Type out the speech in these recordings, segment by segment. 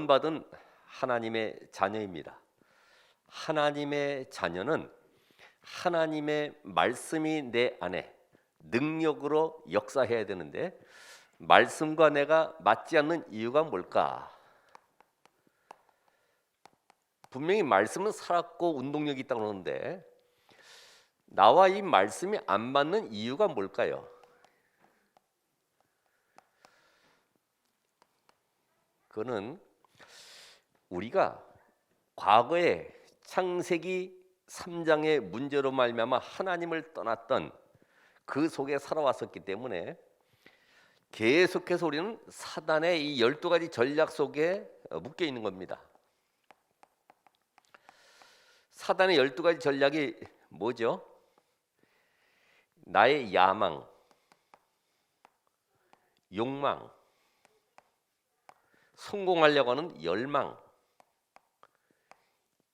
구원받은 하나님의 자녀입니다. 하나님의 자녀는 하나님의 말씀이 내 안에 능력으로 역사해야 되는데, 말씀과 내가 맞지 않는 이유가 뭘까? 분명히 말씀은 살았고 운동력이 있다고 그러는데 나와 이 말씀이 안 맞는 이유가 뭘까요? 그거는 우리가 과거에 창세기 3장의 문제로 말미암아 하나님을 떠났던 그 속에 살아왔었기 때문에 계속해서 우리는 사단의 이 12가지 전략 속에 묶여 있는 겁니다. 사단의 12가지 전략이 뭐죠? 나의 야망, 욕망, 성공하려고 하는 열망,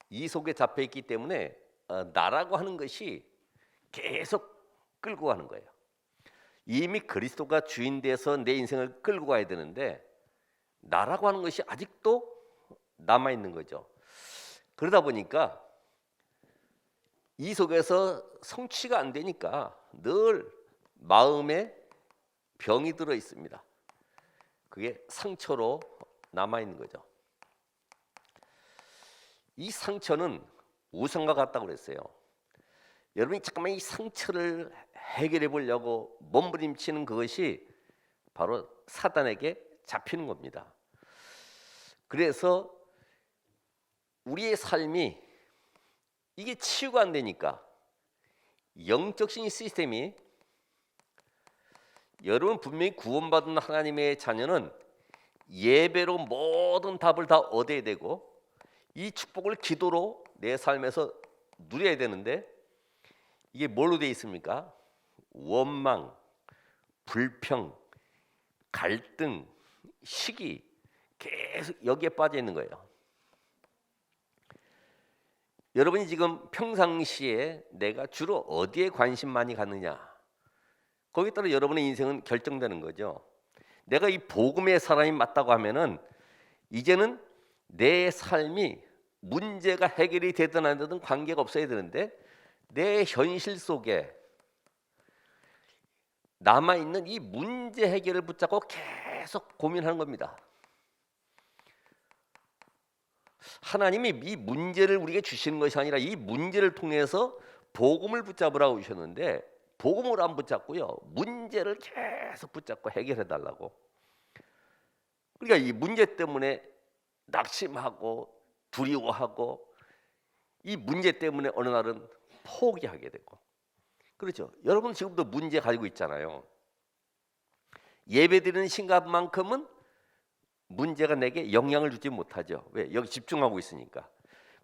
이 속에 잡혀 있기 때문에 나라고 하는 것이 계속 끌고 가는 거예요. 이미 그리스도가 주인 돼서 내 인생을 끌고 가야 되는데 나라고 하는 것이 아직도 남아 있는 거죠. 그러다 보니까 이 속에서 성취가 안 되니까 늘 마음에 병이 들어 있습니다. 그게 상처로 남아 있는 거죠. 이 상처는 우상과 같다고 그랬어요. 여러분이 잠깐만 이 상처를 해결해 보려고 몸부림치는 그것이 바로 사단에게 잡히는 겁니다. 그래서 우리의 삶이 이게 치유가 안 되니까 영적인 시스템이, 여러분 분명히 구원받은 하나님의 자녀는 예배로 모든 답을 다 얻어야 되고 이 축복을 기도로 내 삶에서 누려야 되는데 이게 뭘로 되어 있습니까? 원망, 불평, 갈등, 시기, 계속 여기에 빠져 있는 거예요. 여러분이 지금 평상시에 내가 주로 어디에 관심 많이 갖느냐, 거기에 따라 여러분의 인생은 결정되는 거죠. 내가 이 복음의 사람이 맞다고 하면은 이제는 내 삶이 문제가 해결이 되든 안 되든 관계가 없어야 되는데 내 현실 속에 남아있는 이 문제 해결을 붙잡고 계속 고민하는 겁니다. 하나님이 이 문제를 우리에게 주시는 것이 아니라 이 문제를 통해서 복음을 붙잡으라고 주셨는데 복음을 안 붙잡고요, 문제를 계속 붙잡고 해결해 달라고. 그러니까 이 문제 때문에 낙심하고 두려워하고 이 문제 때문에 어느 날은 포기하게 되고, 그렇죠? 여러분 지금도 문제 가지고 있잖아요. 예배드리는 시간만큼은 문제가 내게 영향을 주지 못하죠. 왜? 여기 집중하고 있으니까.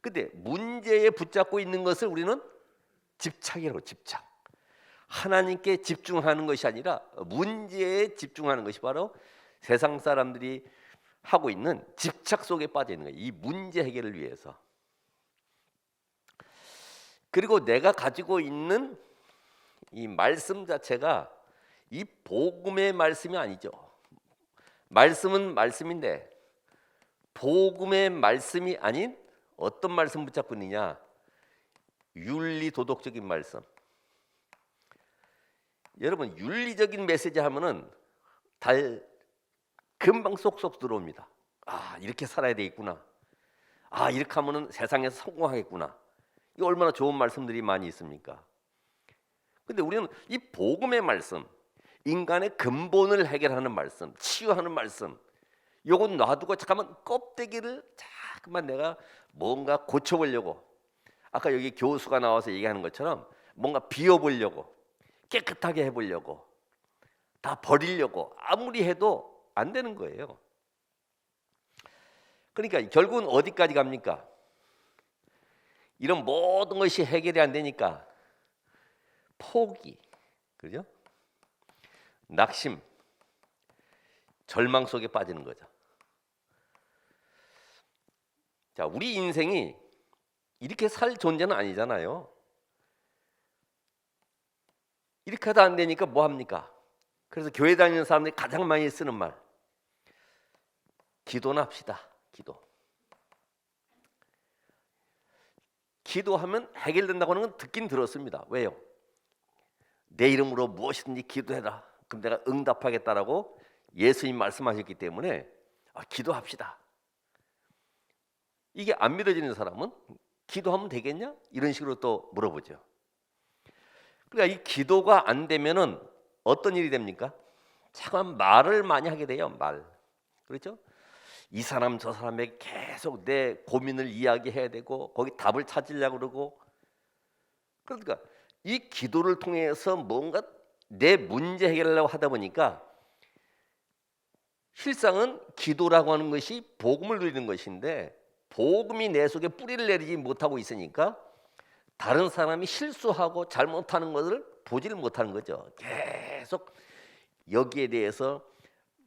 근데 문제에 붙잡고 있는 것을 우리는 집착이라고. 집착. 하나님께 집중하는 것이 아니라 문제에 집중하는 것이 바로 세상 사람들이 하고 있는 집착 속에 빠져 있는 거예요. 이 문제 해결을 위해서. 그리고 내가 가지고 있는 이 말씀 자체가 이 복음의 말씀이 아니죠. 말씀은 말씀인데 복음의 말씀이 아닌 어떤 말씀 붙잡고 있느냐? 윤리 도덕적인 말씀. 여러분 윤리적인 메시지 하면은 금방 쏙쏙 들어옵니다. 아, 이렇게 살아야 되겠구나. 아, 이렇게 하면은 세상에서 성공하겠구나. 이거 얼마나 좋은 말씀들이 많이 있습니까? 근데 우리는 이 복음의 말씀, 인간의 근본을 해결하는 말씀, 치유하는 말씀, 요건 놔두고 잠깐만 껍데기를 자꾸만 내가 뭔가 고쳐보려고, 아까 여기 교수가 나와서 얘기하는 것처럼 뭔가 비워보려고, 깨끗하게 해보려고, 다 버리려고 아무리 해도 안 되는 거예요. 그러니까 결국은 어디까지 갑니까? 이런 모든 것이 해결이 안 되니까 포기, 그죠? 낙심, 절망 속에 빠지는 거죠. 자, 우리 인생이 이렇게 살 존재는 아니잖아요. 이렇게 하다 안 되니까 뭐 합니까? 그래서 교회 다니는 사람들이 가장 많이 쓰는 말, 기도나 합시다. 기도. 기도하면 해결된다고 하는 건 듣긴 들었습니다. 왜요? 내 이름으로 무엇이든지 기도해라. 그럼 내가 응답하겠다라고 예수님 말씀하셨기 때문에 기도합시다. 이게 안 믿어지는 사람은 기도하면 되겠냐? 이런 식으로 또 물어보죠. 그러니까 이 기도가 안 되면은 어떤 일이 됩니까? 참 말을 많이 하게 돼요. 말. 그렇죠? 이 사람 저 사람에게 계속 내 고민을 이야기해야 되고 거기 답을 찾으려고 그러고, 그러니까 이 기도를 통해서 뭔가 내 문제 해결하려고 하다 보니까 실상은 기도라고 하는 것이 복음을 누리는 것인데 복음이 내 속에 뿌리를 내리지 못하고 있으니까 다른 사람이 실수하고 잘못하는 것을 보지를 못하는 거죠. 계속 여기에 대해서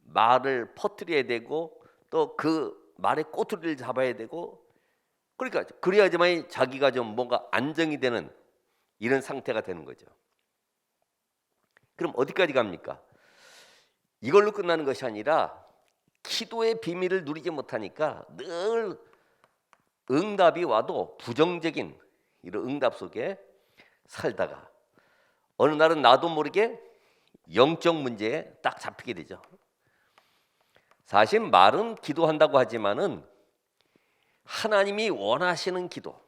말을 퍼뜨려야 되고 또 그 말의 꼬투리를 잡아야 되고, 그러니까 그래야지만 자기가 좀 뭔가 안정이 되는 이런 상태가 되는 거죠. 그럼 어디까지 갑니까? 이걸로 끝나는 것이 아니라 기도의 비밀을 누리지 못하니까 늘 응답이 와도 부정적인 이런 응답 속에 살다가 어느 날은 나도 모르게 영적 문제에 딱 잡히게 되죠. 사실 말은 기도한다고 하지만은 하나님이 원하시는 기도,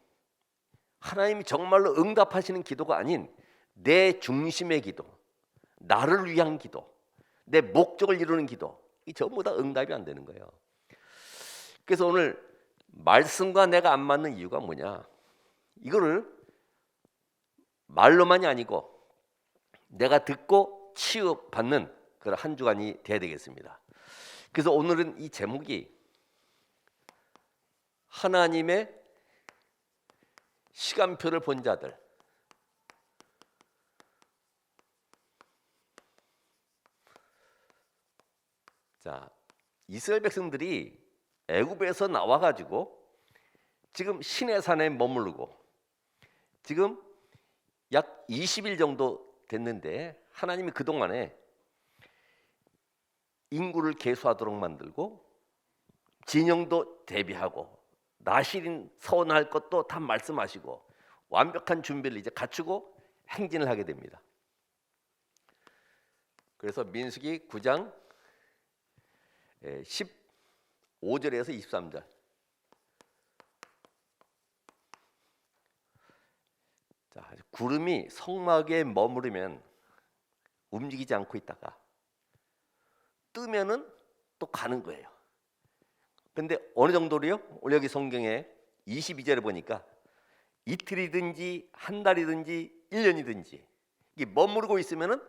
하나님이 정말로 응답하시는 기도가 아닌 내 중심의 기도, 나를 위한 기도, 내 목적을 이루는 기도, 이 전부 다 응답이 안 되는 거예요. 그래서 오늘 말씀과 내가 안 맞는 이유가 뭐냐? 이거를 말로만이 아니고 내가 듣고 치유받는 그런 한 주간이 돼야 되겠습니다. 그래서 오늘은 이 제목이 하나님의 시간표를 본 자들. 자, 이스라엘 백성들이 애굽에서 나와 가지고 지금 시내산에 머무르고 지금 약 20일 정도 됐는데 하나님이 그동안에 인구를 계수하도록 만들고 진영도 대비하고 나실인 서원할 것도 다 말씀하시고 완벽한 준비를 이제 갖추고 행진을 하게 됩니다. 그래서 민수기 9장 15절에서 23절. 자, 구름이 성막에 머무르면 움직이지 않고 있다가 뜨면은 또 가는 거예요. 근데 어느 정도로요? 오늘 여기 성경에 22절에 보니까 이틀이든지 한 달이든지 1년이든지 이게 머무르고 있으면은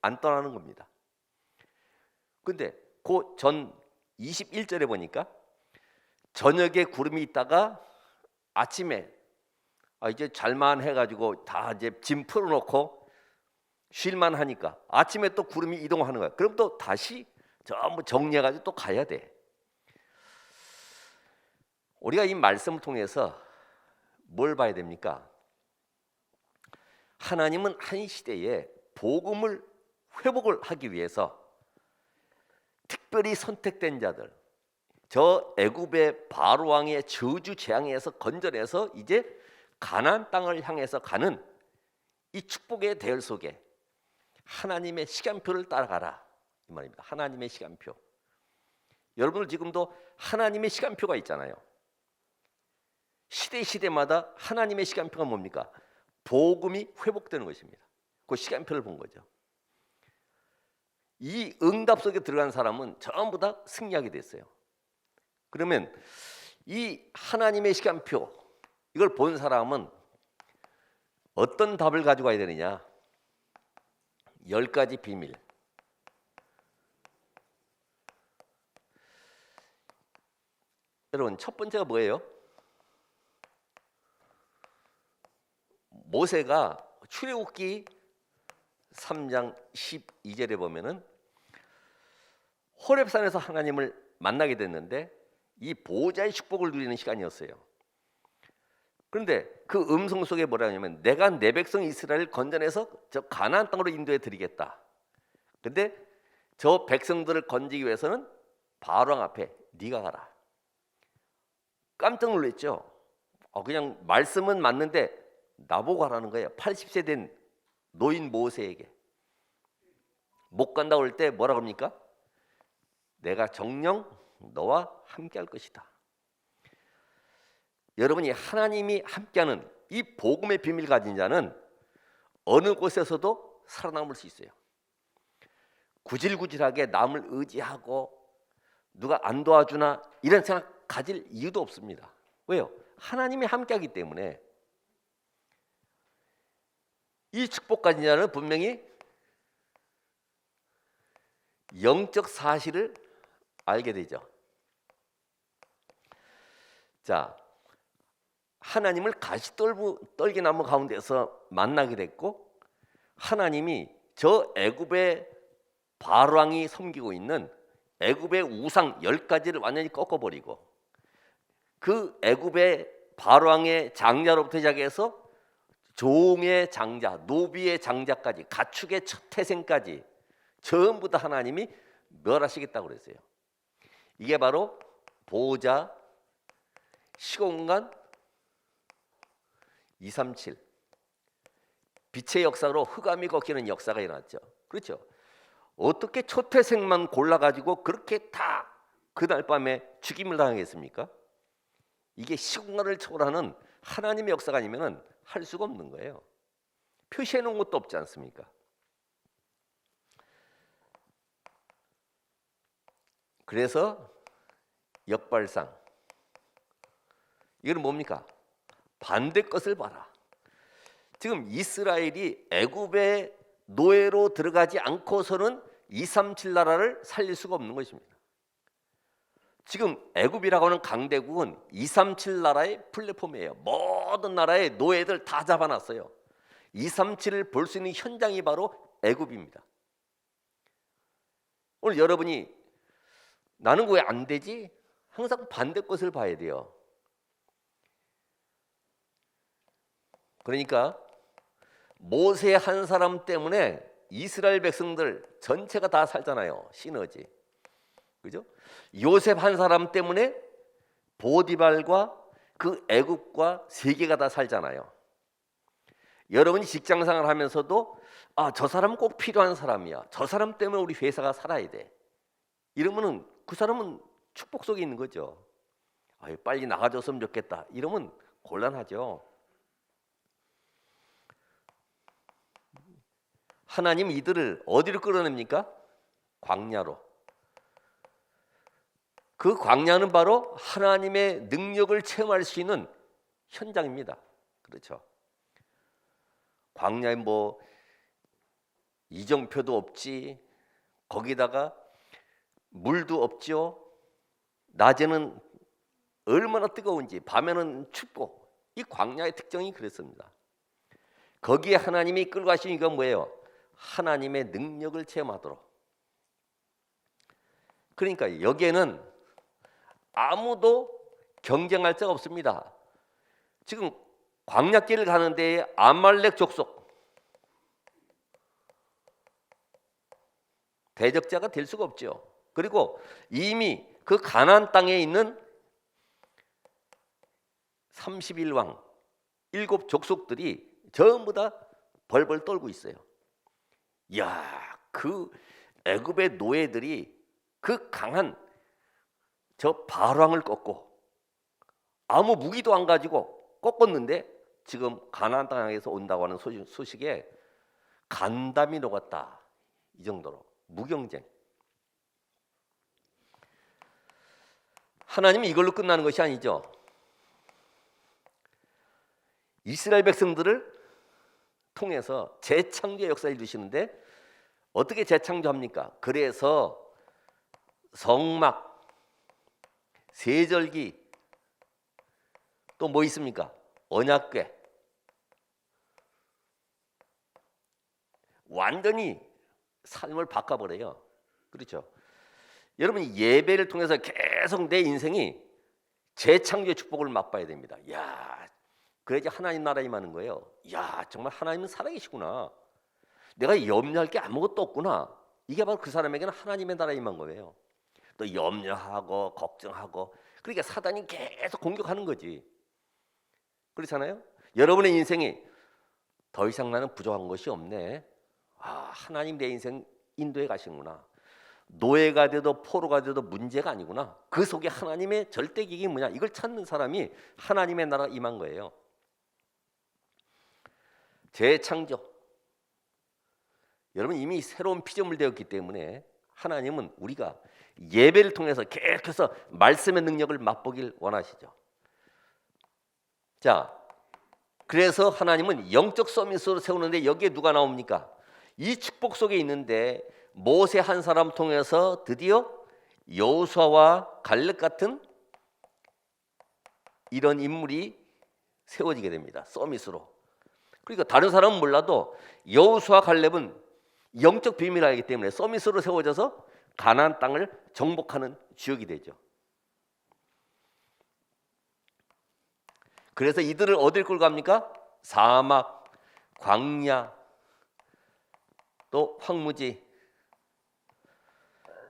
안 떠나는 겁니다. 근데 그 전 21절에 보니까 저녁에 구름이 있다가 아침에 이제 잘만 해가지고 다 이제 짐 풀어놓고 쉴만 하니까 아침에 또 구름이 이동하는 거야. 그럼 또 다시 전부 정리해가지고 또 가야 돼. 우리가 이 말씀을 통해서 뭘 봐야 됩니까? 하나님은 한 시대에 복음을 회복을 하기 위해서 특별히 선택된 자들, 저 애굽의 바로 왕의 저주 재앙에서 건져내서 이제 가나안 땅을 향해서 가는 이 축복의 대열 속에 하나님의 시간표를 따라가라 이 말입니다. 하나님의 시간표. 여러분들 지금도 하나님의 시간표가 있잖아요. 시대마다 하나님의 시간표가 뭡니까? 복음이 회복되는 것입니다. 그 시간표를 본 거죠. 이 응답 속에 들어간 사람은 전부 다 승리하게 됐어요. 그러면 이 하나님의 시간표 이걸 본 사람은 어떤 답을 가지고 와야 되느냐? 10가지 비밀. 여러분 첫 번째가 뭐예요? 모세가 출애굽기 3장 12절에 보면은 호렙산에서 하나님을 만나게 됐는데 이 보호자의 축복을 누리는 시간이었어요. 그런데 그 음성 속에 뭐라 하냐면 내가 내 백성 이스라엘을 건져내서 저 가나안 땅으로 인도해 드리겠다. 근데 저 백성들을 건지기 위해서는 바로 왕 앞에 네가 가라. 깜짝 놀랐죠. 그냥 말씀은 맞는데 나보고 하라는 거예요. 80세 된 노인 모세에게. 못 간다고 할 때 뭐라 그럽니까? 내가 정녕 너와 함께 할 것이다. 여러분이 하나님이 함께하는 이 복음의 비밀을 가진 자는 어느 곳에서도 살아남을 수 있어요. 구질구질하게 남을 의지하고 누가 안 도와주나 이런 생각 가질 이유도 없습니다. 왜요? 하나님이 함께하기 때문에. 이 축복 가진 자는 분명히 영적 사실을 알게 되죠. 자, 하나님을 가시떨기나무 가운데서 만나게 됐고, 하나님이 저 애굽의 바로왕이 섬기고 있는 애굽의 우상 10가지를 완전히 꺾어버리고, 그 애굽의 바로왕의 장자로부터 시작해서 종의 장자, 노비의 장자까지, 가축의 첫 태생까지 전부 다 하나님이 멸하시겠다고 그랬어요. 이게 바로 보호자, 시공간 237, 빛의 역사로 흑암이 꺾이는 역사가 일어났죠. 그렇죠? 어떻게 초태생만 골라가지고 그렇게 다 그날 밤에 죽임을 당하겠습니까? 이게 시공간을 초월하는 하나님의 역사가 아니면 할 수가 없는 거예요. 표시해 놓은 것도 없지 않습니까? 그래서 역발상, 이건 뭡니까? 반대 것을 봐라. 지금 이스라엘이 애굽의 노예로 들어가지 않고서는 237 나라를 살릴 수가 없는 것입니다. 지금 애굽이라고 하는 강대국은 237 나라의 플랫폼이에요. 모든 나라의 노예들 다 잡아놨어요. 237을 볼 수 있는 현장이 바로 애굽입니다. 오늘 여러분이 나는 왜 안 되지? 항상 반대 것을 봐야 돼요. 그러니까 모세 한 사람 때문에 이스라엘 백성들 전체가 다 살잖아요. 시너지. 그죠? 요셉 한 사람 때문에 보디발과 그 애국과 세계가 다 살잖아요. 여러분이 직장생활 하면서도 저 사람은 꼭 필요한 사람이야. 저 사람 때문에 우리 회사가 살아야 돼. 이러면은 그 사람은 축복 속에 있는 거죠. 빨리 나가줬으면 좋겠다. 이러면 곤란하죠. 하나님 이들을 어디로 끌어냅니까? 광야로. 그 광야는 바로 하나님의 능력을 체험할 수 있는 현장입니다. 그렇죠? 광야에 뭐 이정표도 없지, 거기다가 물도 없죠. 낮에는 얼마나 뜨거운지, 밤에는 춥고, 이 광야의 특징이 그랬습니다. 거기에 하나님이 끌고 가신 이유가 뭐예요? 하나님의 능력을 체험하도록. 그러니까 여기에는 아무도 경쟁할 자가 없습니다. 지금 광야길을 가는 데에 아말렉 족속, 대적자가 될 수가 없죠. 그리고 이미 그 가나안 땅에 있는 31왕 7족속들이 전부 다 벌벌 떨고 있어요. 이야, 그 애굽의 노예들이 그 강한 저 바로왕을 꺾고 아무 무기도 안 가지고 꺾었는데 지금 가나안 땅에서 온다고 하는 소식에 간담이 녹았다. 이 정도로 무경쟁. 하나님이 이걸로 끝나는 것이 아니죠. 이스라엘 백성들을 통해서 재창조의 역사를 이루시는데 어떻게 재창조합니까? 그래서 성막, 세절기, 또 뭐 있습니까? 언약궤. 완전히 삶을 바꿔버려요. 그렇죠? 여러분 예배를 통해서 계속 내 인생이 재창조의 축복을 맛봐야 됩니다. 야, 그래야지 하나님 나라에 임하는 거예요. 야, 정말 하나님은 살아계시구나. 내가 염려할 게 아무것도 없구나. 이게 바로 그 사람에게는 하나님의 나라에 임한 거예요. 또 염려하고 걱정하고 그러니까 사단이 계속 공격하는 거지. 그렇잖아요. 여러분의 인생이 더 이상 나는 부족한 것이 없네. 하나님 내 인생 인도해 가시는구나. 노예가 돼도 포로가 돼도 문제가 아니구나. 그 속에 하나님의 절대 계획이 뭐냐, 이걸 찾는 사람이 하나님의 나라가 임한 거예요. 재창조. 여러분 이미 새로운 피조물 되었기 때문에 하나님은 우리가 예배를 통해서 계속해서 말씀의 능력을 맛보길 원하시죠. 자, 그래서 하나님은 영적 서밋으로 세우는데 여기에 누가 나옵니까? 이 축복 속에 있는데 모세 한 사람 통해서 드디어 여호수아와 갈렙 같은 이런 인물이 세워지게 됩니다. 서밋으로. 그러니까 다른 사람은 몰라도 여호수아 갈렙은 영적 비밀을 알기 때문에 서밋으로 세워져서 가나안 땅을 정복하는 주역이 되죠. 그래서 이들을 어딜 끌고 갑니까? 사막, 광야, 또 황무지,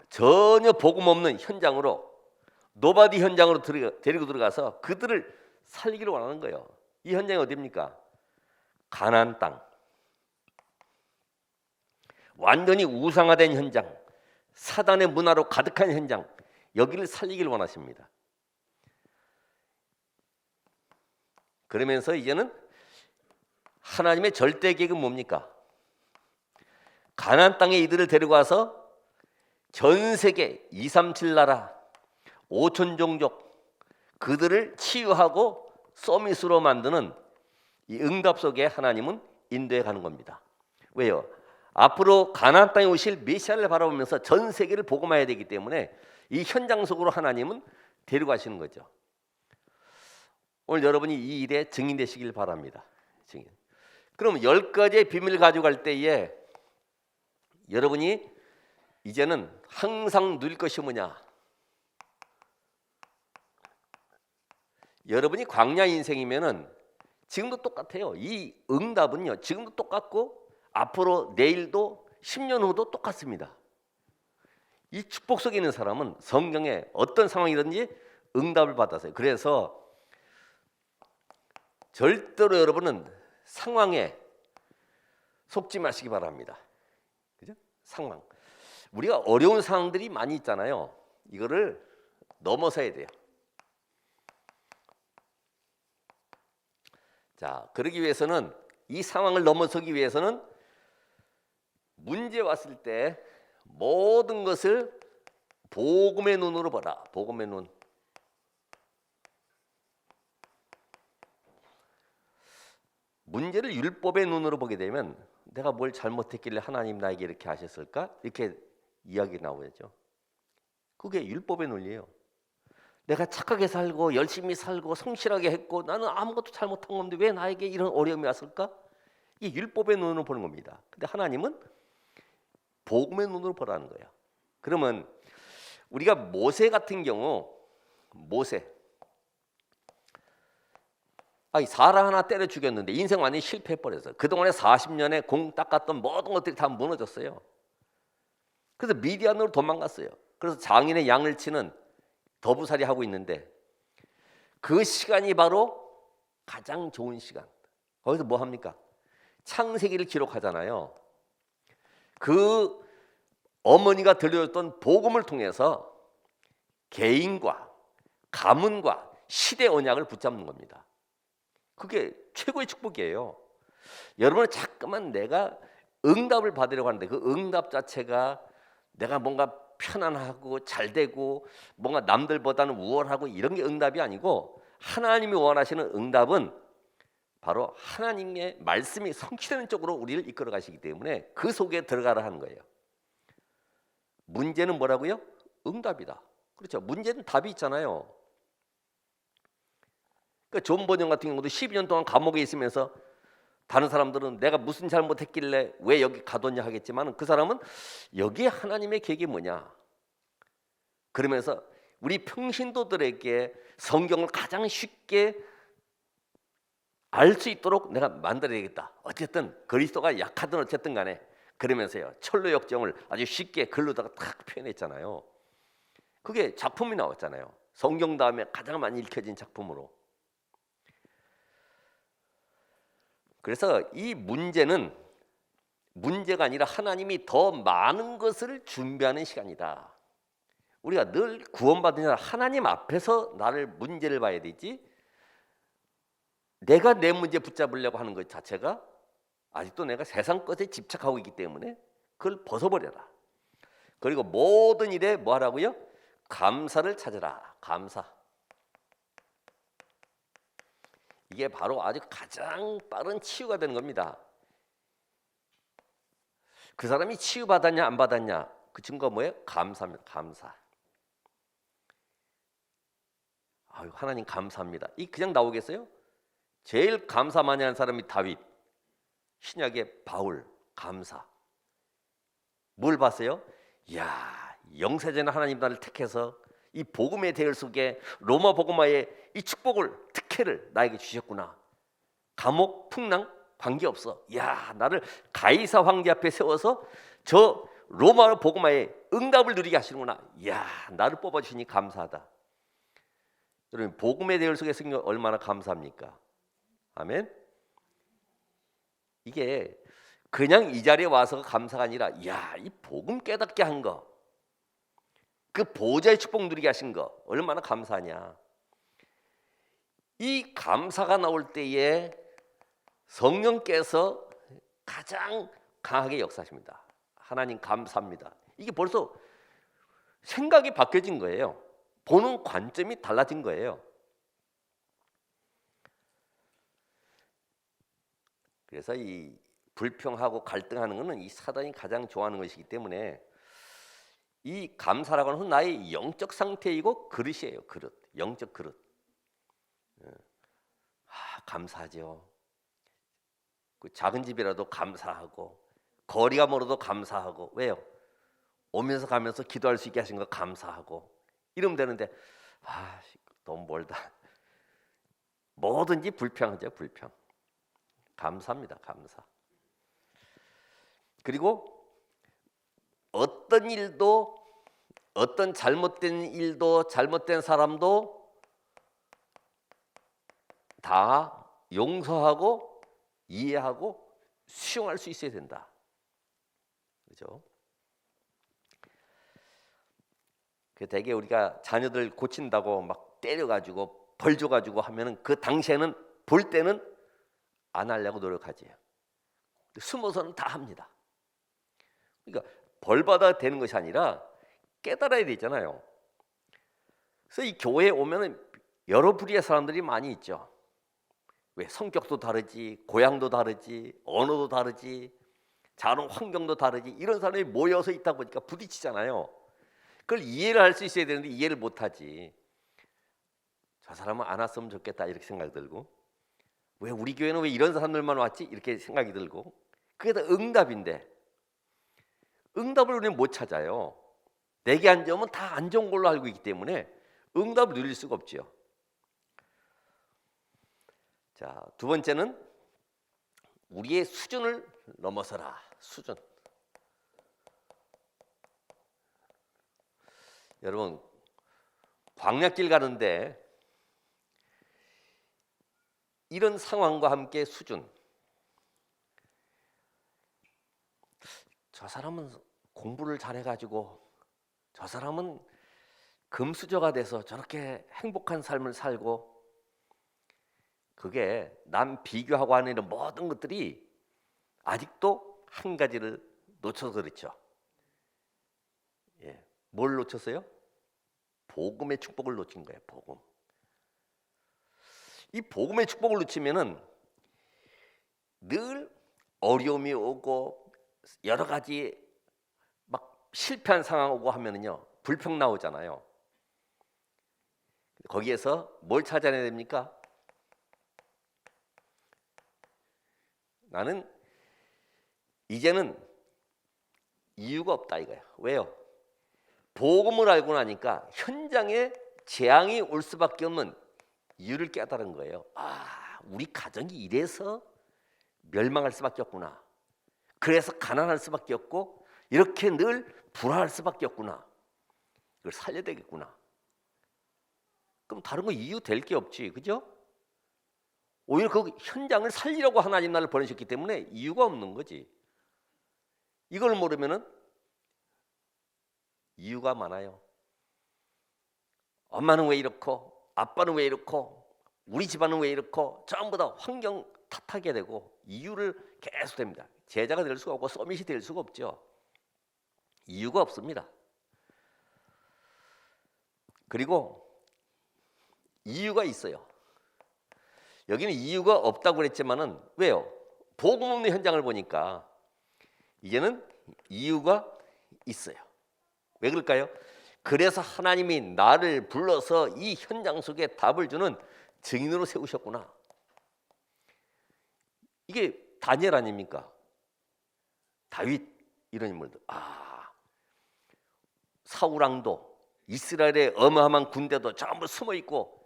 전혀 복음 없는 현장으로, 노바디 현장으로 데리고 들어가서 그들을 살리기를 원하는 거예요. 이 현장이 어디입니까? 가나안 땅. 완전히 우상화된 현장, 사단의 문화로 가득한 현장, 여기를 살리기를 원하십니다. 그러면서 이제는 하나님의 절대 계획은 뭡니까? 가나안 땅에 이들을 데리고 와서 전 세계 237 나라 5천 종족 그들을 치유하고 서밋으로 만드는 이 응답 속에 하나님은 인도해 가는 겁니다. 왜요? 앞으로 가나안 땅에 오실 메시아를 바라보면서 전 세계를 복음화해야 되기 때문에 이 현장 속으로 하나님은 데려가시는 거죠. 오늘 여러분이 이 일에 증인되시길 바랍니다. 증인. 그럼 10가지의 비밀을 가져갈 때에 여러분이 이제는 항상 누릴 것이 뭐냐? 여러분이 광야 인생이면은 지금도 똑같아요. 이 응답은요, 지금도 똑같고 앞으로 내일도 10년 후도 똑같습니다. 이 축복 속에 있는 사람은 성경에 어떤 상황이든지 응답을 받았어요. 그래서 절대로 여러분은 상황에 속지 마시기 바랍니다. 그죠? 상황. 우리가 어려운 상황들이 많이 있잖아요. 이거를 넘어서야 돼요. 자, 그러기 위해서는, 이 상황을 넘어서기 위해서는 문제 왔을 때 모든 것을 복음의 눈으로 보라. 복음의 눈. 문제를 율법의 눈으로 보게 되면 내가 뭘 잘못했길래 하나님 나에게 이렇게 하셨을까? 이렇게 이야기 나오죠. 그게 율법의 논리예요. 내가 착하게 살고 열심히 살고 성실하게 했고 나는 아무것도 잘못한 건데 왜 나에게 이런 어려움이 왔을까? 이게 율법의 눈으로 보는 겁니다. 근데 하나님은 복음의 눈으로 보라는 거예요. 그러면 우리가 모세 같은 경우, 모세 사라 하나 때려 죽였는데 인생 완전히 실패해버렸어요. 그동안에 40년에 공 닦았던 모든 것들이 다 무너졌어요. 그래서 미디안으로 도망갔어요. 그래서 장인의 양을 치는 더부살이 하고 있는데 그 시간이 바로 가장 좋은 시간. 거기서 뭐 합니까? 창세기를 기록하잖아요. 그 어머니가 들려줬던 복음을 통해서 개인과 가문과 시대 언약을 붙잡는 겁니다. 그게 최고의 축복이에요. 여러분은 자꾸만 내가 응답을 받으려고 하는데 그 응답 자체가 내가 뭔가 편안하고 잘되고 뭔가 남들보다는 우월하고 이런 게 응답이 아니고, 하나님이 원하시는 응답은 바로 하나님의 말씀이 성취되는 쪽으로 우리를 이끌어 가시기 때문에 그 속에 들어가라 하는 거예요. 문제는 뭐라고요? 응답이다. 그렇죠. 문제는 답이 있잖아요. 그러니까 존 번영 같은 경우도 12년 동안 감옥에 있으면서 다른 사람들은 내가 무슨 잘못했길래 왜 여기 가뒀냐 하겠지만 그 사람은 여기에 하나님의 계획이 뭐냐, 그러면서 우리 평신도들에게 성경을 가장 쉽게 알 수 있도록 내가 만들어야겠다. 어쨌든 그리스도가 약하든 어쨌든 간에 그러면서요 철로 역정을 아주 쉽게 글로다가 탁 표현했잖아요. 그게 작품이 나왔잖아요. 성경 다음에 가장 많이 읽혀진 작품으로. 그래서 이 문제는 문제가 아니라 하나님이 더 많은 것을 준비하는 시간이다. 우리가 늘 구원받은 자 하나님 앞에서 나를 문제를 봐야 되지, 내가 내 문제 붙잡으려고 하는 것 자체가 아직도 내가 세상 것에 집착하고 있기 때문에 그걸 벗어버려라. 그리고 모든 일에 뭐 하라고요? 감사를 찾으라. 감사. 이게 바로 아주 가장 빠른 치유가 되는 겁니다. 그 사람이 치유받았냐 안 받았냐 그 증거가 뭐예요? 감사입니다. 감사. 아유, 하나님 감사합니다. 이 그냥 나오겠어요? 제일 감사 많이 하는 사람이 다윗, 신약의 바울. 감사. 뭘 봤어요? 이야, 영세전에 하나님 나를 택해서 이 복음의 대열 속에 로마 복음화의 이 축복을, 특혜를 나에게 주셨구나. 감옥, 풍랑 관계없어. 이야, 나를 가이사 황제 앞에 세워서 저 로마 복음화의 응답을 누리게 하시는구나. 이야, 나를 뽑아주시니 감사하다. 여러분, 복음의 대열 속에 생겨 얼마나 감사합니까? 아멘. 이게 그냥 이 자리에 와서 감사가 아니라, 이야, 이 복음 깨닫게 한 거, 그 보좌의 축복 누리게 하신 거 얼마나 감사하냐. 이 감사가 나올 때에 성령께서 가장 강하게 역사하십니다. 하나님 감사합니다. 이게 벌써 생각이 바뀌어진 거예요. 보는 관점이 달라진 거예요. 그래서 이 불평하고 갈등하는 것은 이 사단이 가장 좋아하는 것이기 때문에 이 감사라고 하는 건 나의 영적 상태이고 그릇이에요. 그릇, 영적 그릇. 감사하죠. 그 작은 집이라도 감사하고, 거리가 멀어도 감사하고. 왜요? 오면서 가면서 기도할 수 있게 하신 거 감사하고 이러면 되는데, 너무 멀다. 뭐든지 불평하죠. 불평. 감사합니다. 감사. 그리고 어떤 일도, 어떤 잘못된 일도, 잘못된 사람도 다 용서하고 이해하고 수용할 수 있어야 된다. 그렇죠? 그 대개 우리가 자녀들 고친다고 막 때려가지고 벌 줘가지고 하면은 그 당시에는, 볼 때는 안 하려고 노력하지. 숨어서는 다 합니다. 그러니까 벌 받아야 되는 것이 아니라 깨달아야 되잖아요. 그래서 이 교회에 오면은 여러 부류의 사람들이 많이 있죠. 왜? 성격도 다르지, 고향도 다르지, 언어도 다르지, 자란 환경도 다르지. 이런 사람이 모여서 있다 보니까 부딪히잖아요. 그걸 이해를 할 수 있어야 되는데 이해를 못하지. 저 사람은 안 왔으면 좋겠다 이렇게 생각이 들고, 왜 우리 교회는 왜 이런 사람들만 왔지 이렇게 생각이 들고. 그게 다 응답인데 응답을 우리는 못 찾아요. 내게 안 좋으면 다 안 좋은 걸로 알고 있기 때문에 응답을 누릴 수가 없죠. 자, 두 번째는 우리의 수준을 넘어서라. 수준. 여러분, 광야길 가는데 이런 상황과 함께 수준. 저 사람은 공부를 잘해가지고, 저 사람은 금수저가 돼서 저렇게 행복한 삶을 살고, 그게 남 비교하고 하는 이런 모든 것들이 아직도 한 가지를 놓쳐서 그렇죠. 예, 뭘 놓쳤어요? 복음의 축복을 놓친 거예요. 복음. 이 복음의 축복을 놓치면은 늘 어려움이 오고 여러 가지 막 실패한 상황 오고 하면은요, 불평 나오잖아요. 거기에서 뭘 찾아내야 됩니까? 나는 이제는 이유가 없다 이거야. 왜요? 복음을 알고 나니까 현장에 재앙이 올 수밖에 없는 이유를 깨달은 거예요. 우리 가정이 이래서 멸망할 수밖에 없구나. 그래서 가난할 수밖에 없고 이렇게 늘 불화할 수밖에 없구나. 이걸 살려야 되겠구나. 그럼 다른 거 이유 될 게 없지, 그죠? 오히려 그 현장을 살리려고 하나님 나를 보내셨기 때문에 이유가 없는 거지. 이걸 모르면은 이유가 많아요. 엄마는 왜 이렇고, 아빠는 왜 이렇고, 우리 집안은 왜 이렇고, 전부 다 환경 탓하게 되고 이유를 계속 됩니다. 제자가 될 수가 없고 서밋이 될 수가 없죠. 이유가 없습니다. 그리고 이유가 있어요. 여기는 이유가 없다고 그랬지만은 왜요? 복음 없는 현장을 보니까 이제는 이유가 있어요. 왜 그럴까요? 그래서 하나님이 나를 불러서 이 현장 속에 답을 주는 증인으로 세우셨구나. 이게 다니엘 아닙니까? 다윗 이런 인물들. 사울왕도 이스라엘의 어마어마한 군대도 전부 숨어 있고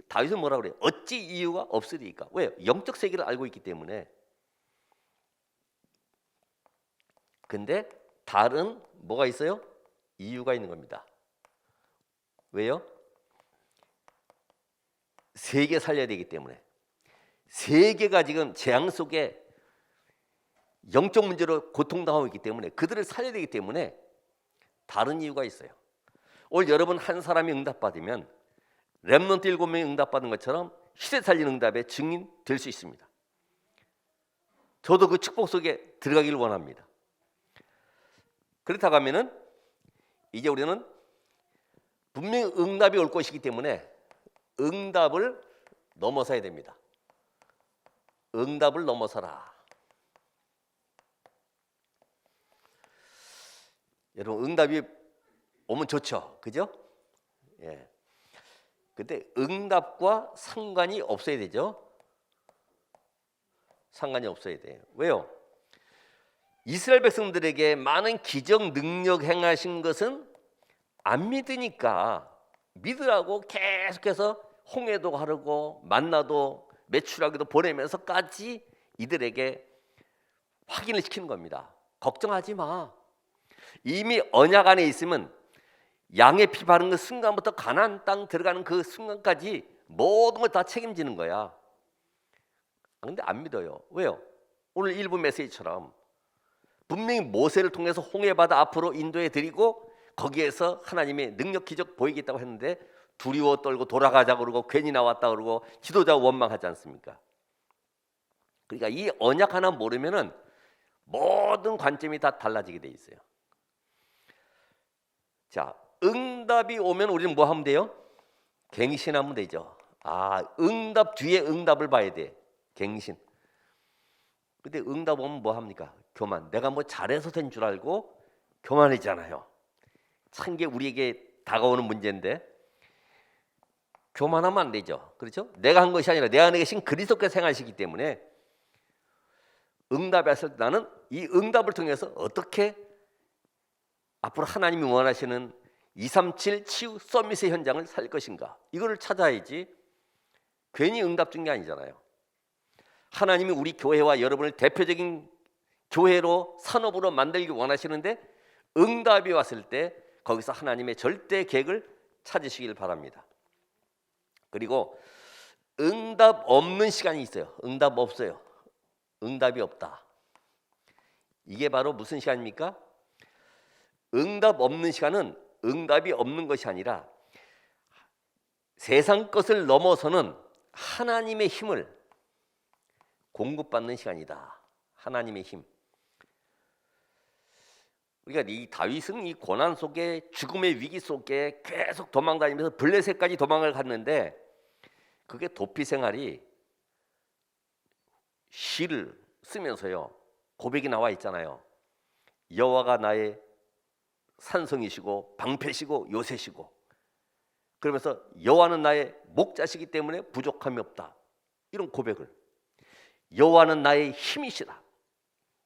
다윗은 뭐라 그래요? 어찌 이유가 없으리까? 왜요? 영적 세계를 알고 있기 때문에. 근데 다른 뭐가 있어요? 이유가 있는 겁니다. 왜요? 세계 살려야 되기 때문에. 세계가 지금 재앙 속에 영적 문제로 고통당하고 있기 때문에 그들을 살려야 되기 때문에 다른 이유가 있어요. 오늘 여러분 한 사람이 응답받으면 렘넌트 7명이 응답받은 것처럼 시대 살리는 응답의 증인 될 수 있습니다. 저도 그 축복 속에 들어가기를 원합니다. 그렇다고 하면은 이제 우리는 분명히 응답이 올 것이기 때문에 응답을 넘어서야 됩니다. 응답을 넘어서라. 여러분 응답이 오면 좋죠, 그죠? 예. 근데 응답과 상관이 없어야 되죠. 상관이 없어야 돼요. 왜요? 이스라엘 백성들에게 많은 기적 능력 행하신 것은 안 믿으니까 믿으라고 계속해서 홍해도 가르고 만나도 메추라기도 보내면서까지 이들에게 확인을 시키는 겁니다. 걱정하지 마. 이미 언약 안에 있으면 양의 피 바른 그 순간부터 가나안 땅 들어가는 그 순간까지 모든 걸 다 책임지는 거야. 근데 안 믿어요. 왜요? 오늘 일부 메시지처럼 분명히 모세를 통해서 홍해 바다 앞으로 인도해 드리고 거기에서 하나님의 능력 기적 보이겠다고 했는데 두려워 떨고 돌아가자 그러고 괜히 나왔다 그러고 지도자 원망하지 않습니까? 그러니까 이 언약 하나 모르면은 모든 관점이 다 달라지게 돼 있어요. 자, 응답이 오면 우리는 뭐 하면 돼요? 갱신하면 되죠. 응답 뒤에 응답을 봐야 돼. 갱신. 근데 응답 오면 뭐 합니까? 교만. 내가 뭐 잘해서 된 줄 알고 교만이잖아요. 참 게 우리에게 다가오는 문제인데 교만하면 안 되죠. 그렇죠? 내가 한 것이 아니라 내 안에 계신 그리스도께서 행하시기 때문에 응답이 왔을 때 나는 이 응답을 통해서 어떻게 앞으로 하나님이 원하시는 237 치유 서밋의 현장을 살 것인가, 이거를 찾아야지. 괜히 응답 준 게 아니잖아요. 하나님이 우리 교회와 여러분을 대표적인 교회로 산업으로 만들기 원하시는데 응답이 왔을 때 거기서 하나님의 절대 계획을 찾으시길 바랍니다. 그리고 응답 없는 시간이 있어요. 응답 없어요. 응답이 없다. 이게 바로 무슨 시간입니까? 응답 없는 시간은 응답이 없는 것이 아니라 세상 것을 넘어서는 하나님의 힘을 공급받는 시간이다. 하나님의 힘. 우리가 이 다윗은 이 고난 속에 죽음의 위기 속에 계속 도망다니면서 블레셋까지 도망을 갔는데 그게 도피 생활이 시를 쓰면서요 고백이 나와 있잖아요. 여호와가 나의 산성이시고 방패시고 요새시고, 그러면서 여호와는 나의 목자시기 때문에 부족함이 없다, 이런 고백을. 여호와는 나의 힘이시다.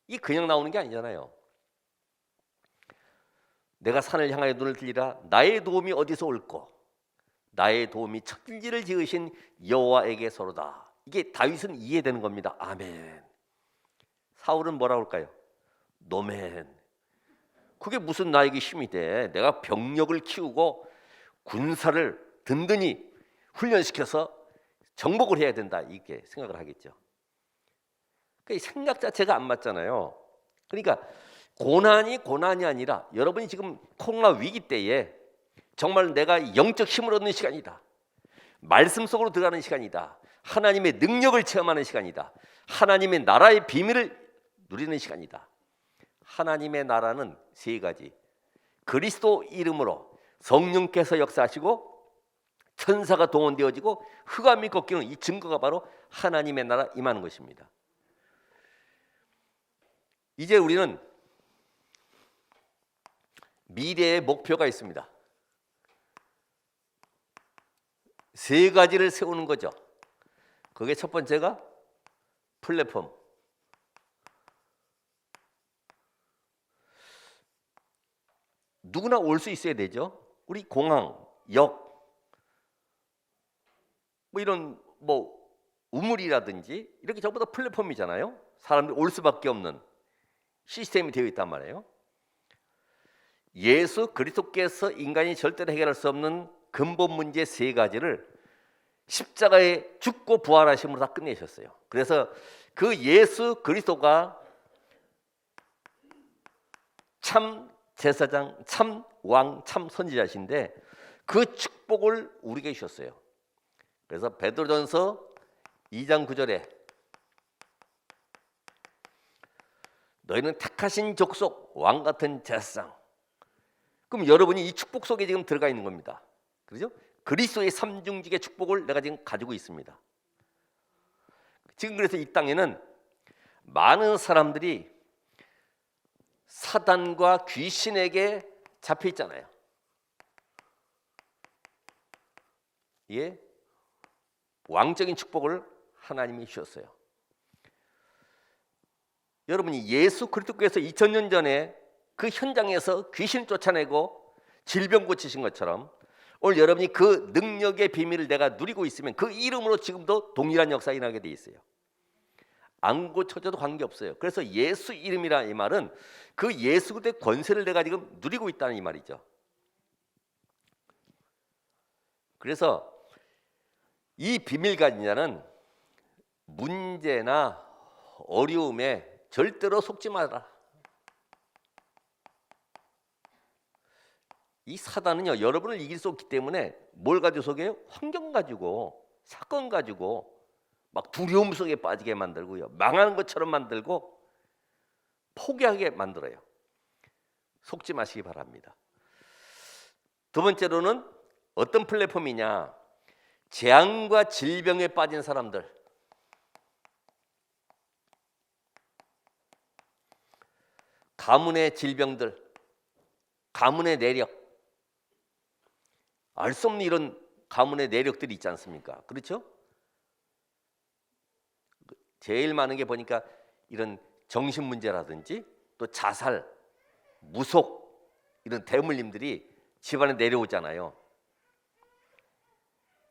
이 그냥 나오는 게 아니잖아요. 내가 산을 향하여 눈을 들리라. 나의 도움이 어디서 올꼬? 나의 도움이 천지를 지으신 여호와에게서로다. 이게 다윗은 이해되는 겁니다. 아멘. 사울은 뭐라고 할까요? 노멘. 그게 무슨 나에게 힘이 돼? 내가 병력을 키우고 군사를 든든히 훈련시켜서 정복을 해야 된다 이렇게 생각을 하겠죠. 이 생각 자체가 안 맞잖아요. 그러니까 고난이 아니라 여러분이 지금 코로나 위기 때에 정말 내가 영적 힘을 얻는 시간이다. 말씀 속으로 들어가는 시간이다. 하나님의 능력을 체험하는 시간이다. 하나님의 나라의 비밀을 누리는 시간이다. 하나님의 나라는 세 가지. 그리스도 이름으로 성령께서 역사하시고 천사가 동원되어지고 흑암이 꺾이는 이 증거가 바로 하나님의 나라 임하는 것입니다. 이제 우리는 미래의 목표가 있습니다. 세 가지를 세우는 거죠. 그게 첫 번째가 플랫폼. 누구나 올 수 있어야 되죠. 우리 공항, 역, 뭐 이런 우물이라든지 이렇게 전부 다 플랫폼이잖아요. 사람들이 올 수밖에 없는 시스템이 되어 있단 말이에요. 예수 그리스도께서 인간이 절대로 해결할 수 없는 근본 문제 세 가지를 십자가에 죽고 부활하심으로 다 끝내셨어요. 그래서 그 예수 그리스도가 참 제사장, 참 왕, 참 선지자신데 그 축복을 우리에게 주셨어요. 그래서 베드로전서 2장 9절에 너희는 택하신 족속, 왕 같은 제사장. 그럼 여러분이 이 축복 속에 지금 들어가 있는 겁니다. 그렇죠? 그리스도의 삼중직의 축복을 내가 지금 가지고 있습니다. 지금 그래서 이 땅에는 많은 사람들이 사단과 귀신에게 잡혀 있잖아요. 예, 왕적인 축복을 하나님이 주셨어요. 여러분이 예수 그리스도께서 2000년 전에 그 현장에서 귀신 쫓아내고 질병 고치신 것처럼 오늘 여러분이 그 능력의 비밀을 내가 누리고 있으면 그 이름으로 지금도 동일한 역사가 일어나게 돼 있어요. 안 고쳐져도 관계없어요. 그래서 예수 이름이라 이 말은 그 예수 그리스도의 권세를 내가 지금 누리고 있다는 이 말이죠. 그래서 이 비밀 가진 자는 문제나 어려움에 절대로 속지 마라. 이 사단은요, 여러분을 이길 수 없기 때문에 뭘 가지고 속여요? 환경 가지고, 사건 가지고 막 두려움 속에 빠지게 만들고요, 망하는 것처럼 만들고 포기하게 만들어요. 속지 마시기 바랍니다. 두 번째로는 어떤 플랫폼이냐? 재앙과 질병에 빠진 사람들, 가문의 질병들, 가문의 내력, 알 수 없는 이런 가문의 내력들이 있지 않습니까? 그렇죠? 제일 많은 게 보니까 이런 정신 문제라든지 또 자살, 무속 이런 대물림들이 집안에 내려오잖아요.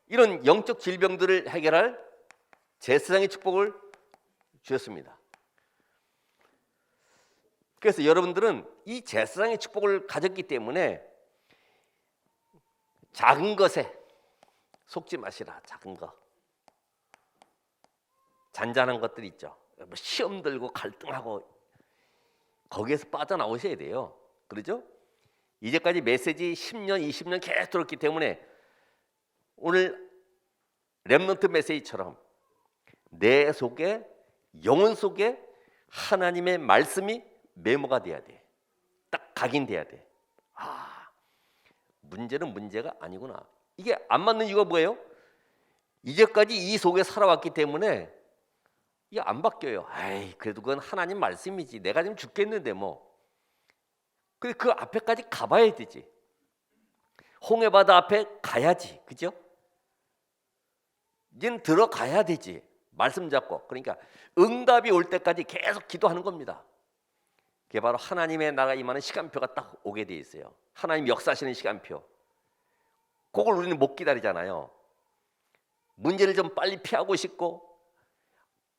이런 영적 질병들을 해결할 제사장의 축복을 주셨습니다. 그래서 여러분들은 이 제사장의 축복을 가졌기 때문에 작은 것에 속지 마시라. 작은 거, 잔잔한 것들 있죠. 뭐 시험 들고 갈등하고 거기에서 빠져나오셔야 돼요. 그렇죠? 이제까지 메시지 10년, 20년 계속 들었기 때문에 오늘 렘넌트 메시지처럼 내 속에, 영혼 속에 하나님의 말씀이 메모가 돼야 돼. 딱 각인돼야 돼. 문제는 문제가 아니구나. 이게 안 맞는 이유가 뭐예요? 이제까지 이 속에 살아왔기 때문에 이게 안 바뀌어요. 그래도 그건 하나님 말씀이지. 내가 지금 죽겠는데 뭐. 근데 그 앞에까지 가봐야 되지. 홍해바다 앞에 가야지. 그죠? 이제는 들어가야 되지. 말씀 잡고. 그러니까 응답이 올 때까지 계속 기도하는 겁니다. 그게 바로 하나님의 나라가 임하는 시간표가 딱 오게 돼 있어요. 하나님 역사하시는 시간표. 그걸 우리는 못 기다리잖아요. 문제를 좀 빨리 피하고 싶고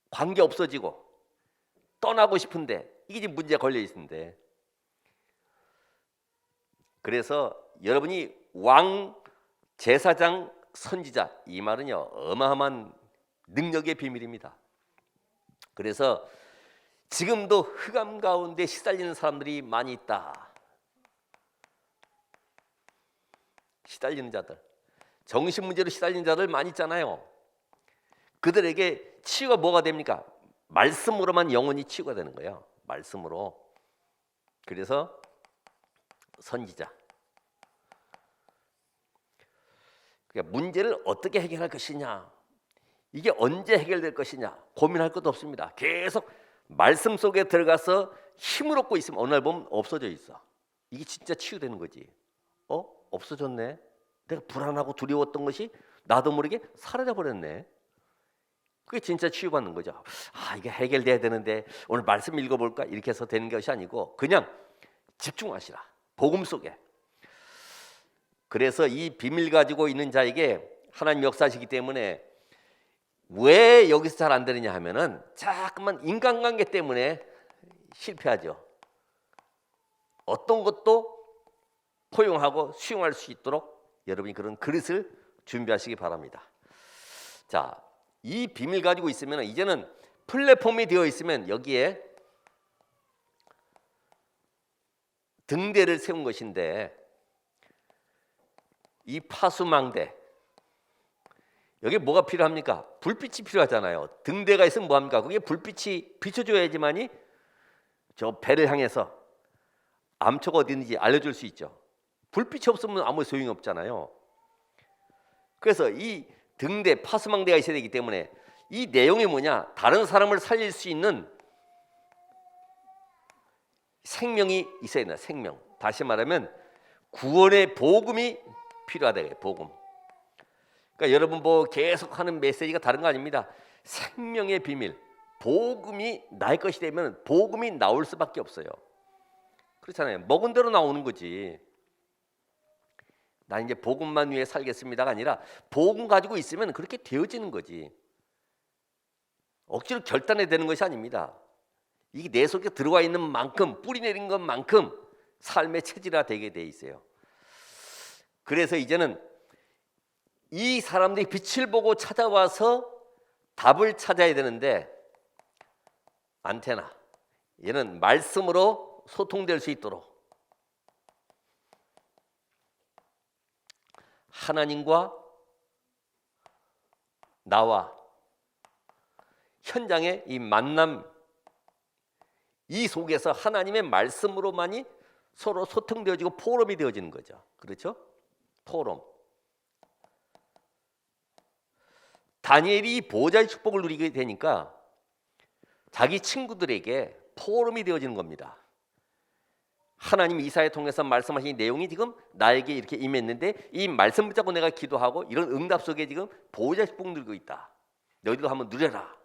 관계 없어지고 떠나고 싶은데 이게 지금 문제가 걸려 있는데, 그래서 여러분이 왕 제사장, 선지자, 이 말은요 어마어마한 능력의 비밀입니다. 그래서 지금도 흑암 가운데 시달리는 사람들이 많이 있다. 시달리는 자들, 정신 문제로 시달리는 자들 많이 있잖아요. 그들에게 치유가 뭐가 됩니까? 말씀으로만 영원히 치유가 되는 거예요. 말씀으로. 그래서 선지자. 그러니까 문제를 어떻게 해결할 것이냐, 이게 언제 해결될 것이냐 고민할 것도 없습니다. 계속 말씀 속에 들어가서 힘을 얻고 있으면 어느 날 보면 없어져 있어. 이게 진짜 치유되는 거지. 없어졌네. 내가 불안하고 두려웠던 것이 나도 모르게 사라져 버렸네. 그게 진짜 치유받는 거죠. 이게 해결돼야 되는데 오늘 말씀 읽어볼까 이렇게 해서 되는 것이 아니고 그냥 집중하시라, 복음 속에. 그래서 이 비밀 가지고 있는 자에게 하나님 역사하시기 때문에 왜 여기서 잘 안 되느냐 하면은 자꾸만 인간관계 때문에 실패하죠. 어떤 것도 포용하고 수용할 수 있도록 여러분이 그런 그릇을 준비하시기 바랍니다. 자, 이 비밀 가지고 있으면 이제는 플랫폼이 되어 있으면 여기에 등대를 세운 것인데, 이 파수망대, 여기 뭐가 필요합니까? 불빛이 필요하잖아요. 등대가 있으면 뭐합니까? 그게 불빛이 비춰줘야지만이 저 배를 향해서 암초가 어디 있는지 알려줄 수 있죠. 불빛이 없으면 아무 소용이 없잖아요. 그래서 이 등대, 파수망대가 있어야 되기 때문에 이 내용이 뭐냐? 다른 사람을 살릴 수 있는 생명이 있어야 된다. 생명. 다시 말하면 구원의 복음이 필요하다. 복음. 그러니까 여러분 뭐 계속 하는 메시지가 다른 거 아닙니다. 생명의 비밀, 복음이 나의 것이 되면 복음이 나올 수밖에 없어요. 그렇잖아요. 먹은 대로 나오는 거지. 나 이제 복음만 위해 살겠습니다가 아니라 복음 가지고 있으면 그렇게 되어지는 거지. 억지로 결단해야 되는 것이 아닙니다. 이게 내 속에 들어와 있는 만큼, 뿌리 내린 것만큼 삶의 체질화 되게 돼 있어요. 그래서 이제는 이 사람들이 빛을 보고 찾아와서 답을 찾아야 되는데, 안테나, 얘는 말씀으로 소통될 수 있도록 하나님과 나와 현장의 이 만남, 이 속에서 하나님의 말씀으로만이 서로 소통되어지고 포럼이 되어지는 거죠. 그렇죠? 포럼. 다니엘이 보호자의 축복을 누리게 되니까 자기 친구들에게 포럼이 되어지는 겁니다. 하나님 이사야 통해서 말씀하신 내용이 지금 나에게 이렇게 임했는데 이 말씀 붙잡고 내가 기도하고 이런 응답 속에 지금 보호자의 축복 누리고 있다. 너희도 한번 누려라.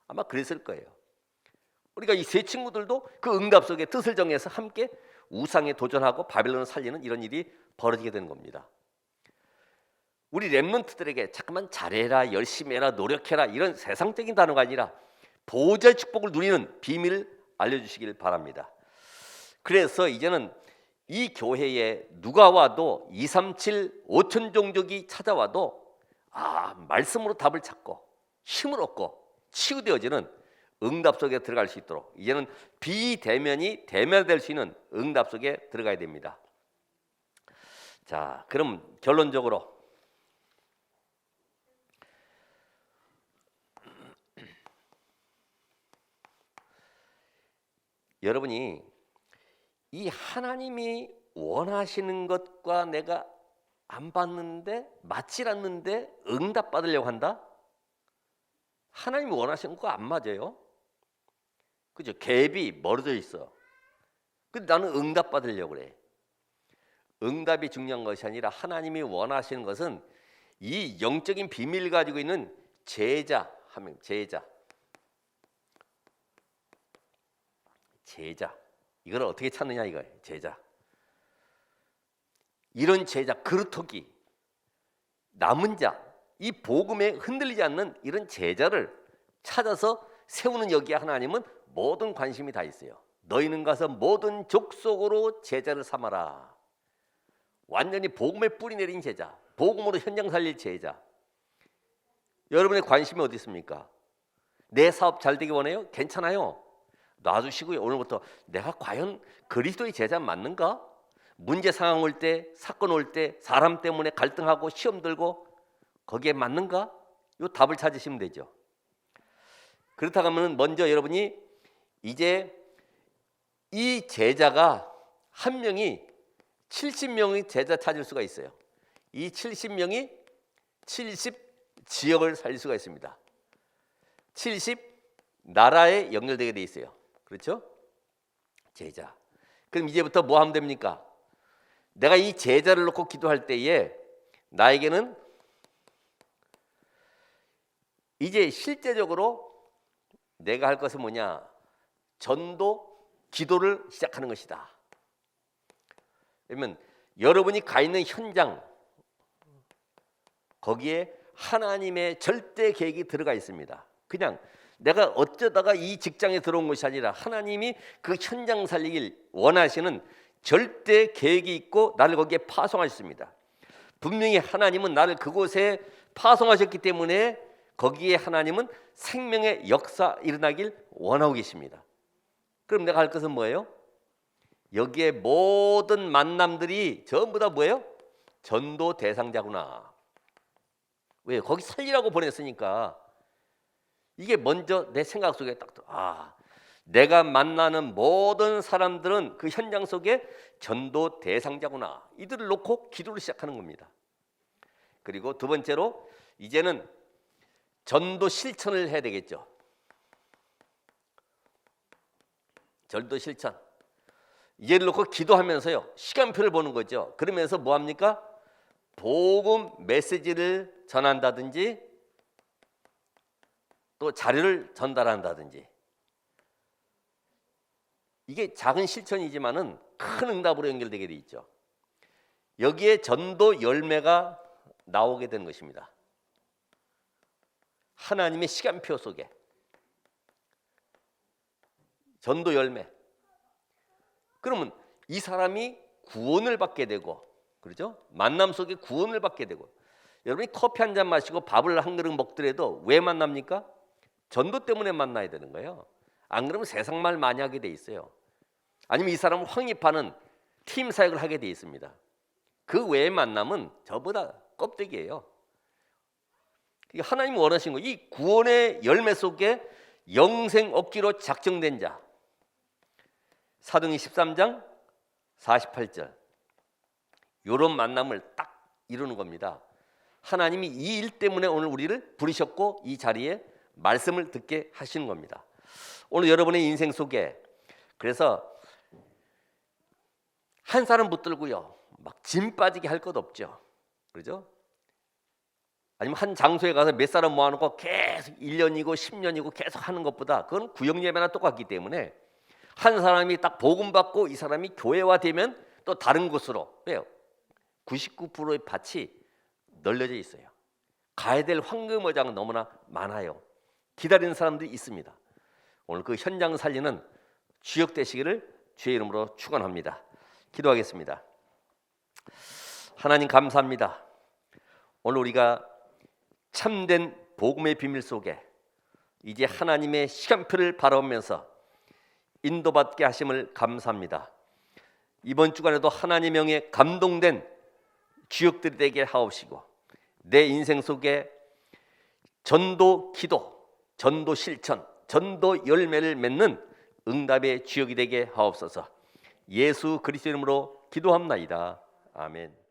아마 그랬을 거예요. 우리가 이 세 친구들도 그 응답 속에 뜻을 정해서 함께 우상에 도전하고 바벨론을 살리는 이런 일이 벌어지게 되는 겁니다. 우리 렘넌트들에게 자꾸만 잘해라, 열심히 해라, 노력해라 이런 세상적인 단어가 아니라 보호자의 축복을 누리는 비밀을 알려주시길 바랍니다. 그래서 이제는 이 교회에 누가 와도 237 5천 종족이 찾아와도 말씀으로 답을 찾고 힘을 얻고 치유되어지는 응답 속에 들어갈 수 있도록 이제는 비대면이 대면될 수 있는 응답 속에 들어가야 됩니다. 자, 그럼 결론적으로 여러분이 이 하나님이 원하시는 것과 내가 안 받는데, 맞질 않는데 응답 받으려고 한다? 하나님이 원하시는 거 안 맞아요. 그죠? 갭이 멀어져 있어. 근데 나는 응답 받으려고 그래. 응답이 중요한 것이 아니라 하나님이 원하시는 것은 이 영적인 비밀을 가지고 있는 제자 하면 제자. 이걸 어떻게 찾느냐 이거예요. 제자. 이런 제자, 그루터기, 남은 자, 이 복음에 흔들리지 않는 이런 제자를 찾아서 세우는 여기에 하나님은 모든 관심이 다 있어요. 너희는 가서 모든 족속으로 제자를 삼아라. 완전히 복음에 뿌리 내린 제자, 복음으로 현장 살릴 제자. 여러분의 관심이 어디 있습니까? 내 사업 잘 되기 원해요? 괜찮아요. 놔두시고요. 오늘부터 내가 과연 그리스도의 제자 맞는가? 문제 상황 올 때, 사건 올 때, 사람 때문에 갈등하고 시험 들고 거기에 맞는가? 요 답을 찾으시면 되죠. 그렇다고 하면 먼저 여러분이 이제 이 제자가 한 명이 70명의 제자 찾을 수가 있어요. 이 70명이 70 지역을 살릴 수가 있습니다. 70 나라에 연결되게 돼 있어요. 그렇죠? 제자. 그럼 이제부터 뭐 하면 됩니까? 내가 이 제자를 놓고 기도할 때에 나에게는 이제 실제적으로 내가 할 것은 뭐냐? 전도 기도를 시작하는 것이다. 그러면 여러분이 가 있는 현장 거기에 하나님의 절대 계획이 들어가 있습니다. 그냥 내가 어쩌다가 이 직장에 들어온 것이 아니라 하나님이 그 현장 살리길 원하시는 절대 계획이 있고 나를 거기에 파송하셨습니다. 분명히 하나님은 나를 그곳에 파송하셨기 때문에 거기에 하나님은 생명의 역사 일어나길 원하고 계십니다. 그럼 내가 할 것은 뭐예요? 여기에 모든 만남들이 전부 다 뭐예요? 전도 대상자구나. 왜? 거기 살리라고 보냈으니까. 이게 먼저 내 생각 속에 딱 들어. 내가 만나는 모든 사람들은 그 현장 속에 전도 대상자구나. 이들을 놓고 기도를 시작하는 겁니다. 그리고 두 번째로 이제는 전도 실천을 해야 되겠죠. 전도 실천. 이제를 놓고 기도하면서요. 시간표를 보는 거죠. 그러면서 뭐 합니까? 복음 메시지를 전한다든지 또 자료를 전달한다든지. 이게 작은 실천이지만은 큰 응답으로 연결되게 돼 있죠. 여기에 전도 열매가 나오게 된 것입니다. 하나님의 시간표 속에 전도 열매. 그러면 이 사람이 구원을 받게 되고, 그렇죠? 만남 속에 구원을 받게 되고. 여러분이 커피 한 잔 마시고 밥을 한 그릇 먹더라도 왜 만납니까? 전도 때문에 만나야 되는 거예요. 안 그러면 세상 말 많이 하게 돼 있어요. 아니면 이 사람을 확립하는 팀 사역을 하게 돼 있습니다. 그 외의 만남은 저보다 껍데기예요. 하나님이 원하신 거, 이 구원의 열매 속에 영생 얻기로 작정된 자. 사도행전 13장 48절. 이런 만남을 딱 이루는 겁니다. 하나님이 이 일 때문에 오늘 우리를 부르셨고 이 자리에 말씀을 듣게 하시는 겁니다. 오늘 여러분의 인생 속에 그래서 한 사람 붙들고요 막 짐 빠지게 할 것 없죠. 그렇죠? 아니면 한 장소에 가서 몇 사람 모아놓고 계속 1년이고 10년이고 계속 하는 것보다 그건 구역예배나 똑같기 때문에 한 사람이 딱 복음 받고 이 사람이 교회화되면 또 다른 곳으로. 왜요? 99%의 밭이 널려져 있어요. 가야 될 황금어장은 너무나 많아요. 기다리는 사람들이 있습니다. 오늘 그 현장 살리는 주역 되시기를 주의 이름으로 축원합니다. 기도하겠습니다. 하나님 감사합니다. 오늘 우리가 참된 복음의 비밀 속에 이제 하나님의 시간표를 바라보면서 인도받게 하심을 감사합니다. 이번 주간에도 하나님의 명에 감동된 주역들이 되게 하옵시고 내 인생 속에 전도 기도, 전도 실천, 전도 열매를 맺는 응답의 주역이 되게 하옵소서. 예수 그리스도 이름으로 기도합나이다. 아멘.